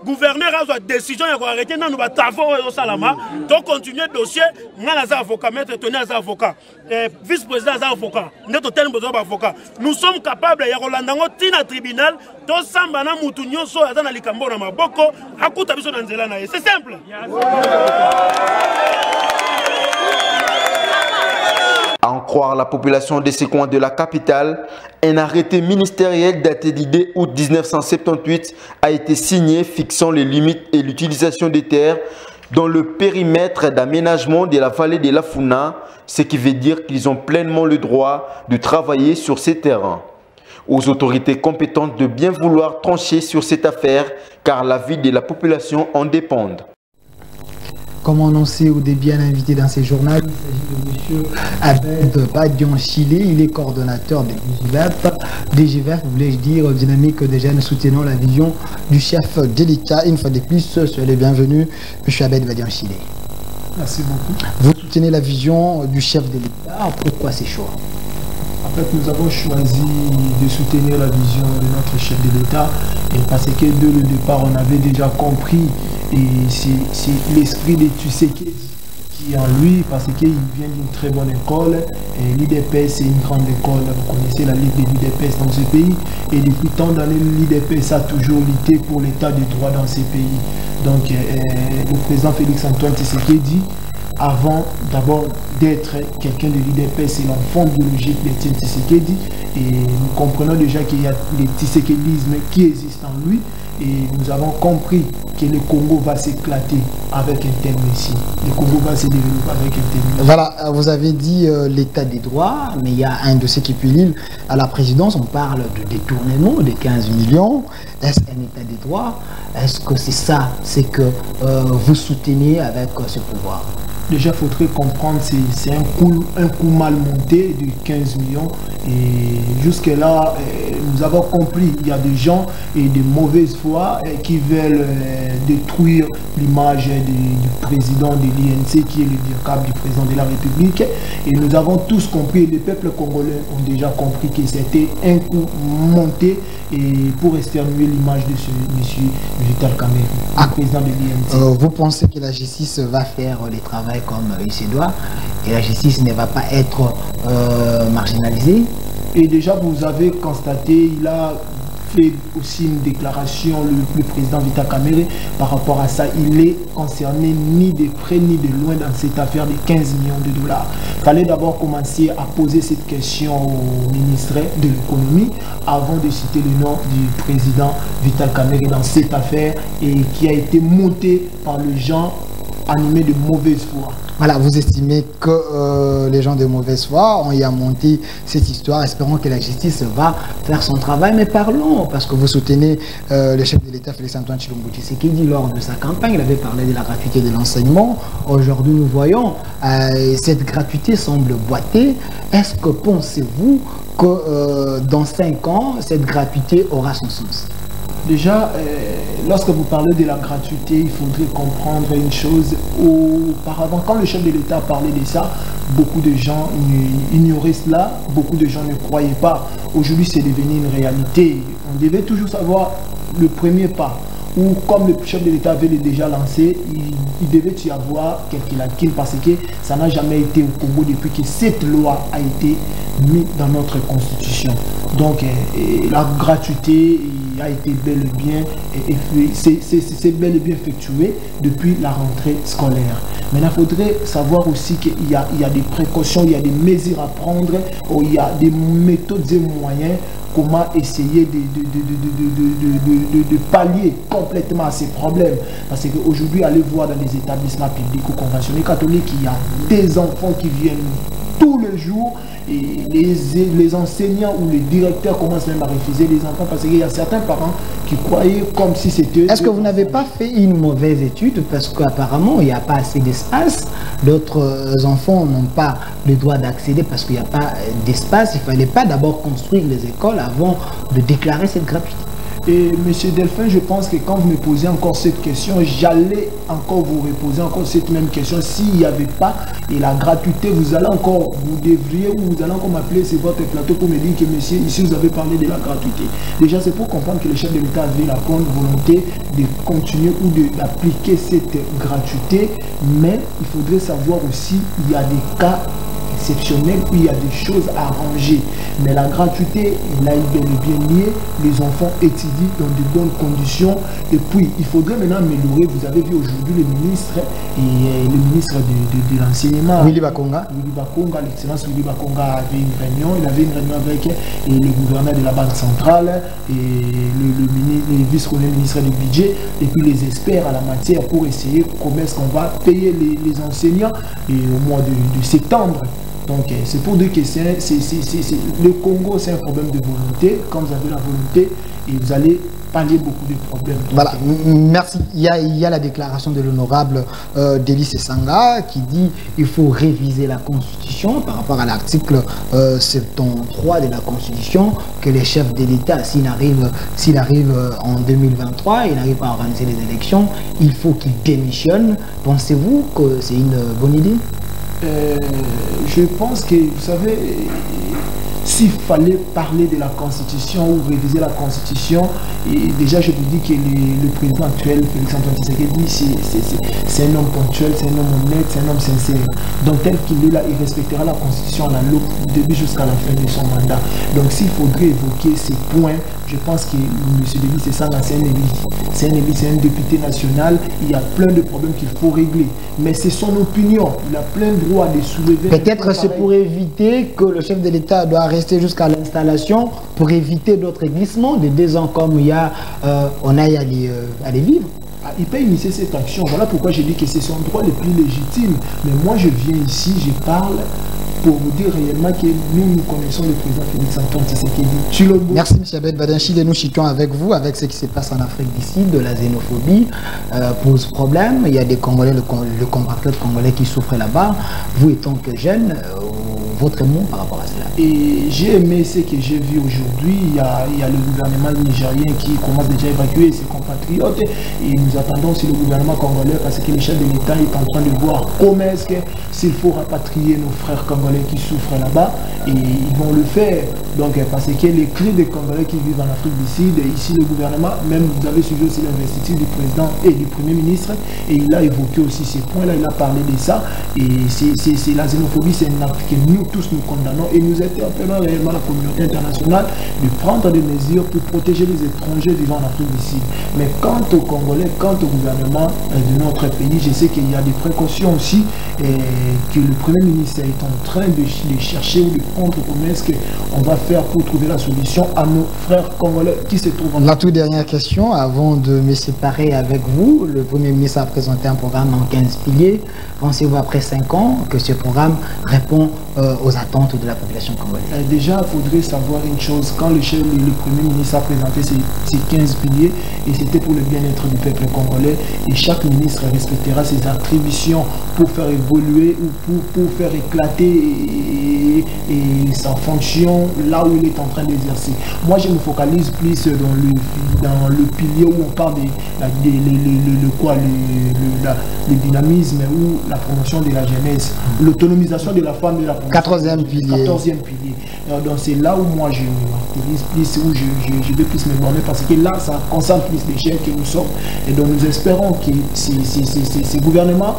Gouverneur a une décision de arrêter dans nos travaux au Salama. Donc continuer le dossier. Nous avons avocat, maître Tony a avocat, vice-président a avocat. Nous avons besoin d'avocat. Nous sommes capables de Rolandango tina tribunal. Tout sambana mutunyo so azana likambo na maboko. Akuta biso na nzela na ye. C'est simple. À en croire la population de ces coins de la capitale, un arrêté ministériel daté d'idée août 1978 a été signé fixant les limites et l'utilisation des terres dans le périmètre d'aménagement de la vallée de la Funa, ce qui veut dire qu'ils ont pleinement le droit de travailler sur ces terrains. Aux autorités compétentes de bien vouloir trancher sur cette affaire car la vie de la population en dépend. Comme annoncé au début à l'invité dans ces journaux, il s'agit de M. Abed Badian-Chile, il est coordonnateur de DGVEP, voulais-je dire, dynamique des jeunes soutenant la vision du chef de l'État. Une fois de plus, soyez les bienvenus, M. Abed Badian-Chile. Merci beaucoup. Vous soutenez la vision du chef de l'État, pourquoi ces choix? En fait, nous avons choisi de soutenir la vision de notre chef de l'État parce que dès le départ, on avait déjà compris et c'est l'esprit de Tshisekedi qui est en lui parce qu'il vient d'une très bonne école. L'IDPS, c'est une grande école. Vous connaissez la Ligue de l'IDPS dans ce pays. Et depuis tant d'années, l'IDPS a toujours lutté pour l'état de droit dans ces pays. Donc, le président Félix-Antoine Tshisekedi, avant d'abord d'être quelqu'un de l'IDPS, c'est l'enfant biologique d'Étienne Tshisekedi. Et nous comprenons déjà qu'il y a le tshisekedisme qui existe en lui. Et nous avons compris que le Congo va s'éclater avec un tel messie. Le Congo va se développer avec un tel messie. Voilà, vous avez dit l'état des droits, mais il y a un dossier qui est lié à la présidence. On parle de détournement de 15 millions. Est-ce un état des droits? Est-ce que c'est ça, c'est que vous soutenez avec ce pouvoir? Déjà, il faudrait comprendre que c'est un coup mal monté de 15 millions. Et jusque-là, nous avons compris qu'il y a des gens et de mauvaise foi qui veulent détruire l'image du président de l'INC, qui est le vocable du président de la République. Et nous avons tous compris, et les peuples congolais ont déjà compris que c'était un coup monté et pour exterminer l'image de ce monsieur Vital Kamerhe, le président de l'INC. Vous pensez que la justice va faire le travail comme il se doit et la justice ne va pas être marginalisée? Et déjà, vous avez constaté, il a fait aussi une déclaration, le président Vital Kamerhe, par rapport à ça. Il est concerné ni de près ni de loin dans cette affaire de 15 millions de dollars. Il fallait d'abord commencer à poser cette question au ministre de l'économie avant de citer le nom du président Vital Kamerhe dans cette affaire et qui a été monté par les gens animés de mauvaise foi. Voilà, vous estimez que les gens de mauvaise foi ont y a monté cette histoire. Espérons que la justice va faire son travail. Mais parlons, parce que vous soutenez le chef de l'État, Félix-Antoine Tshilombo Tshisekedi, lors de sa campagne. Il avait parlé de la gratuité de l'enseignement. Aujourd'hui, nous voyons cette gratuité semble boiter. Est-ce que pensez-vous que dans 5 ans, cette gratuité aura son sens? Déjà, lorsque vous parlez de la gratuité, il faudrait comprendre une chose. Auparavant, quand le chef de l'État parlait de ça, beaucoup de gens ignoraient cela, beaucoup de gens ne croyaient pas. Aujourd'hui, c'est devenu une réalité. On devait toujours savoir le premier pas. Ou comme le chef de l'État avait déjà lancé, il devait y avoir quelques lacunes parce que ça n'a jamais été au Congo depuis que cette loi a été mise dans notre constitution. Donc la gratuité a été bel et bien, c'est bel et bien effectué depuis la rentrée scolaire. Maintenant, il faudrait savoir aussi qu'il y a des précautions, il y a des mesures à prendre, il y a des méthodes et moyens comment essayer de pallier complètement à ces problèmes. Parce qu'aujourd'hui, allez voir dans les établissements publics ou conventionnés catholiques, il y a des enfants qui viennent tous les jours et les enseignants ou les directeurs commencent même à refuser les enfants parce qu'il y a certains parents qui croyaient comme si c'était... Est-ce que vous n'avez pas fait une mauvaise étude parce qu'apparemment il n'y a pas assez d'espace, d'autres enfants n'ont pas le droit d'accéder parce qu'il n'y a pas d'espace, il ne fallait pas d'abord construire les écoles avant de déclarer cette gratuité? Et Monsieur Delphin, je pense que quand vous me posez encore cette question, j'allais encore vous reposer encore cette même question. S'il n'y avait pas et la gratuité, vous devriez ou vous allez encore m'appeler sur votre plateau pour me dire que monsieur, ici vous avez parlé de la gratuité. Déjà, c'est pour comprendre que le chef de l'État avait la bonne volonté de continuer ou d'appliquer cette gratuité, mais il faudrait savoir aussi, il y a des cas exceptionnel où il y a des choses à arranger. Mais la gratuité, là, il est bien lié. Les enfants étudient dans de bonnes conditions. Et puis, il faudrait maintenant améliorer. Vous avez vu aujourd'hui le ministre de l'enseignement. Willy Bakonga. Willy Bakonga, l'excellence Willy Bakonga avait une réunion. Il avait une réunion avec le gouverneur de la Banque centrale et le vice-premier ministre du budget et puis les experts à la matière pour essayer comment est-ce qu'on va payer les enseignants et au mois de septembre. Donc c'est pour dire que le Congo c'est un problème de volonté. Quand vous avez la volonté et vous allez pallier beaucoup de problèmes. Voilà, merci. Il y a la déclaration de l'honorable Delis Sanga qui dit qu'il faut réviser la Constitution par rapport à l'article 73 de la Constitution, que les chefs de l'État, s'il arrive en 2023, il n'arrive pas à organiser les élections, il faut qu'il démissionne. Pensez-vous que c'est une bonne idée? Je pense que, vous savez, s'il fallait parler de la Constitution ou réviser la Constitution, et déjà je vous dis que le président actuel, Félix-Antoine Tshisekedi, c'est un homme ponctuel, c'est un homme honnête, c'est un homme sincère. Donc tel qu'il est là, il respectera la Constitution à la loupe du début jusqu'à la fin de son mandat. Donc s'il faudrait évoquer ces points, je pense que M. Delis Sanga, c'est un élu, c'est un député national, il y a plein de problèmes qu'il faut régler. Mais c'est son opinion, il a plein de droits de soulever. Peut-être c'est pour éviter que le chef de l'État doit rester jusqu'à l'installation, pour éviter d'autres glissements de 2 ans comme il y a, on a à les vivre. Il peut initier cette action. Voilà pourquoi j'ai dit que c'est son droit le plus légitime. Mais moi je viens ici, je parle pour vous dire réellement que nous connaissons le président Félix-Antoine Tshisekedi. Merci M. Abed Badanchil et nous chutons avec vous, avec ce qui se passe en Afrique d'ici, de la xénophobie pose problème. Il y a des Congolais, le compatriote congolais qui souffrent là-bas. Vous étant que jeune, votre mot par rapport à cela? Et j'ai aimé ce que j'ai vu aujourd'hui. Il y a le gouvernement nigérien qui commence déjà à évacuer ses compatriotes et nous attendons aussi le gouvernement congolais parce que le chef de l'État est en train de voir comment est-ce que s'il faut rapatrier nos frères congolais qui souffrent là-bas et ils vont le faire. Donc parce que les cris des Congolais qui vivent en Afrique du Sud, ici le gouvernement, même vous avez suivi aussi l'investiture du président et du Premier ministre et il a évoqué aussi ces points-là, il a parlé de ça et c'est la xénophobie, c'est un acte que nous tous nous condamnons et nous interpellons réellement la communauté internationale de prendre des mesures pour protéger les étrangers vivant en Afrique du Sud. Mais quant aux Congolais, quant au gouvernement de notre pays, je sais qu'il y a des précautions aussi que le Premier ministre est en train de chercher ou de prendre comment est-ce qu'on va faire pour trouver la solution à nos frères congolais qui se trouvent en... La toute dernière question, avant de me séparer avec vous, le Premier ministre a présenté un programme en 15 piliers. Pensez-vous après 5 ans que ce programme répond aux attentes de la population congolaise? Déjà, il faudrait savoir une chose, quand le Premier ministre a présenté ces 15 piliers, et c'était pour le bien-être du peuple congolais, et chaque ministre respectera ses attributions pour faire évoluer ou pour faire éclater et sa fonction là où il est en train d'exercer. Moi, je me focalise plus dans le pilier où on parle le dynamisme ou la promotion de la jeunesse, l'autonomisation de la femme et la promotion. 14e pilier. 14e pilier. Donc c'est là où moi je m'activise plus, où je vais plus me borner parce que là, ça concerne plus les jeunes que nous sommes. Et donc nous espérons que ce gouvernement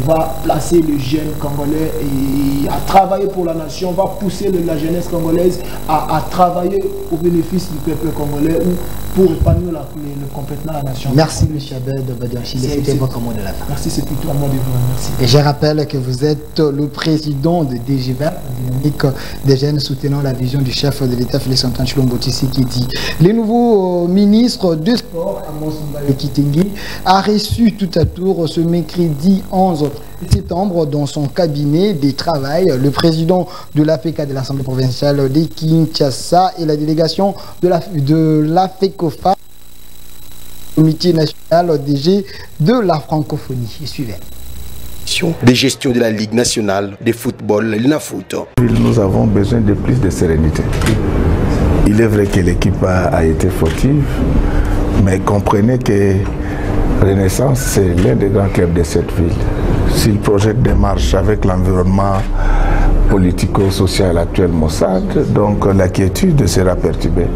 va placer les jeunes congolais et à travailler pour la nation, va pousser la jeunesse congolaise à travailler au bénéfice du peuple congolais ou pour épanouir complètement la nation. Merci M. Abed Badanchil, c'était votre mot de la fin. Merci, c'est plutôt un mot de vous. Merci. Et je rappelle que vous êtes le président de DGVER, dynamique des jeunes soutenant la vision du chef de l'État Félix-Antoine Tshilombo Tshisekedi. Le nouveau ministre de Sport, Amos Mbaye Kitenge, a reçu tout à tour ce mercredi 11 septembre dans son cabinet de travail le président de l'APK de l'Assemblée provinciale de Kinshasa et la délégation de l'AFECOFA, comité national DG de la francophonie. Suivez. De gestion de la Ligue nationale de football, l'INAFOOT. Nous avons besoin de plus de sérénité. Il est vrai que l'équipe a été fautive, mais comprenez que Renaissance, c'est l'un des grands clubs de cette ville. S'il projette des marches avec l'environnement politico-social actuel Mossad, donc l'inquiétude sera perturbée.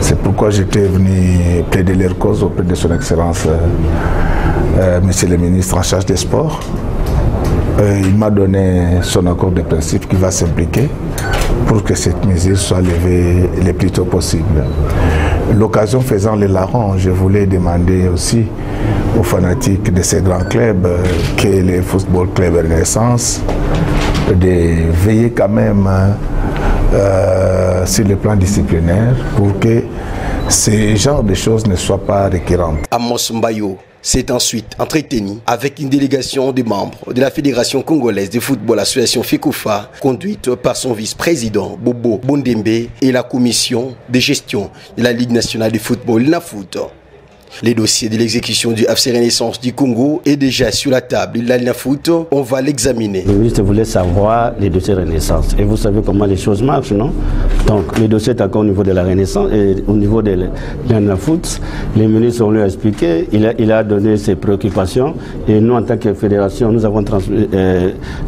C'est pourquoi j'étais venu plaider leur cause auprès de son Excellence, Monsieur le ministre en charge des sports. Il m'a donné son accord de principe qui va s'impliquer pour que cette mesure soit levée le plus tôt possible. L'occasion faisant les larrons, je voulais demander aussi aux fanatiques de ces grands clubs, que les Football Club Renaissance, de veiller quand même sur le plan disciplinaire pour que ce genre de choses ne soient pas récurrentes. Amos Mbayo s'est ensuite entretenu avec une délégation de membres de la Fédération congolaise de football, l'association FECOFA, conduite par son vice-président Bobo Bondembe et la commission de gestion de la Ligue nationale de football, l'INAFOOT. Les dossiers de l'exécution du FC Renaissance du Congo est déjà sur la table de la l'INAFOOT. On va l'examiner. Le ministre voulait savoir les dossiers Renaissance. Et vous savez comment les choses marchent, non? Donc, le dossier est encore au niveau de la Renaissance et au niveau de l'INAFOOT. Les ministres ont lui expliqué, il a donné ses préoccupations. Et nous, en tant que fédération, nous avons transmis,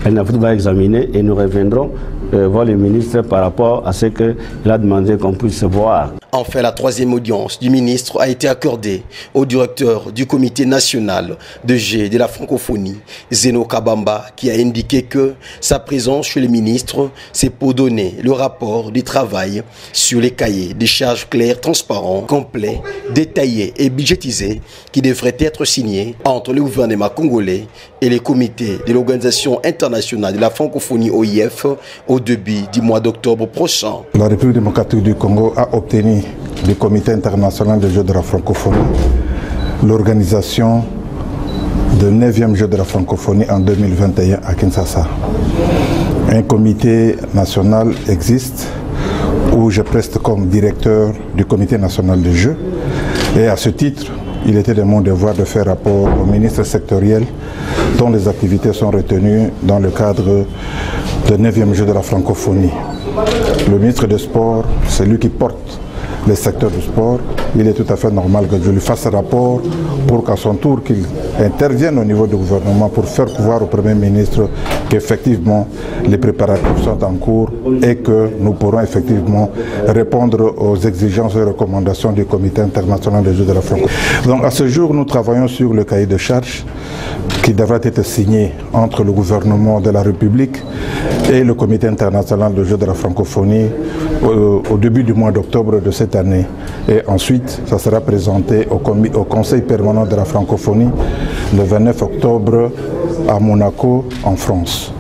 l'INAFOOT va examiner et nous reviendrons voir le ministre par rapport à ce qu'il a demandé qu'on puisse voir. Enfin, la troisième audience du ministre a été accordée au directeur du comité national de G de la francophonie, Zeno Kabamba, qui a indiqué que sa présence chez le ministre, c'est pour donner le rapport du travail sur les cahiers des charges clairs, transparents, complets, détaillés et budgétisés qui devraient être signés entre le gouvernement congolais et les comités de l'Organisation internationale de la francophonie OIF au début du mois d'octobre prochain. La République démocratique du Congo a obtenu du Comité international des Jeux de la francophonie l'organisation du 9e Jeu de la francophonie en 2021 à Kinshasa. Un comité national existe où je preste comme directeur du Comité national des Jeux et à ce titre, il était de mon devoir de faire rapport au ministre sectoriel dont les activités sont retenues dans le cadre du 9e Jeu de la francophonie. Le ministre des Sports, c'est lui qui porte le secteur du sport. Il est tout à fait normal que je lui fasse rapport pour qu'à son tour qu'il intervienne au niveau du gouvernement pour faire voir au Premier ministre qu'effectivement les préparatifs sont en cours et que nous pourrons effectivement répondre aux exigences et recommandations du Comité international des Jeux de la francophonie. Donc à ce jour, nous travaillons sur le cahier de charges qui devra être signé entre le gouvernement de la République et le Comité international des Jeux de la francophonie au début du mois d'octobre de cette année. Et ensuite, ça sera présenté au Conseil permanent de la francophonie le 29 octobre à Monaco, en France.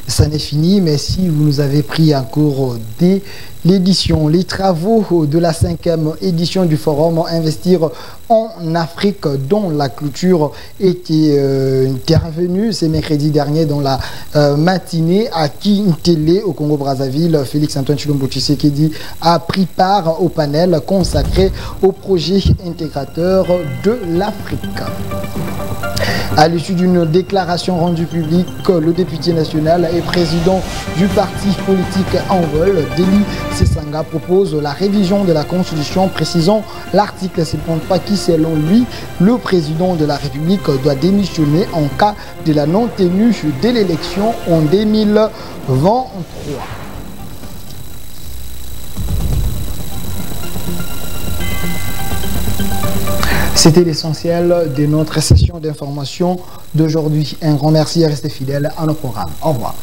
Ça n'est fini, mais si vous nous avez pris en cours dès l'édition, les travaux de la 5e édition du forum Investir en Afrique, dont la clôture était intervenue ce mercredi dernier dans la matinée à Kintélé au Congo-Brazzaville. Félix-Antoine Tshilombo Tshisekedi a pris part au panel consacré au projet intégrateur de l'Afrique. À l'issue d'une déclaration rendue publique, le député national et président du parti politique Envol, Deli Sesanga, propose la révision de la Constitution précisant l'article 73 qui, selon lui, le président de la République doit démissionner en cas de la non-tenue de l'élection en 2023. C'était l'essentiel de notre session d'information d'aujourd'hui. Un grand merci à rester fidèle à nos programmes. Au revoir.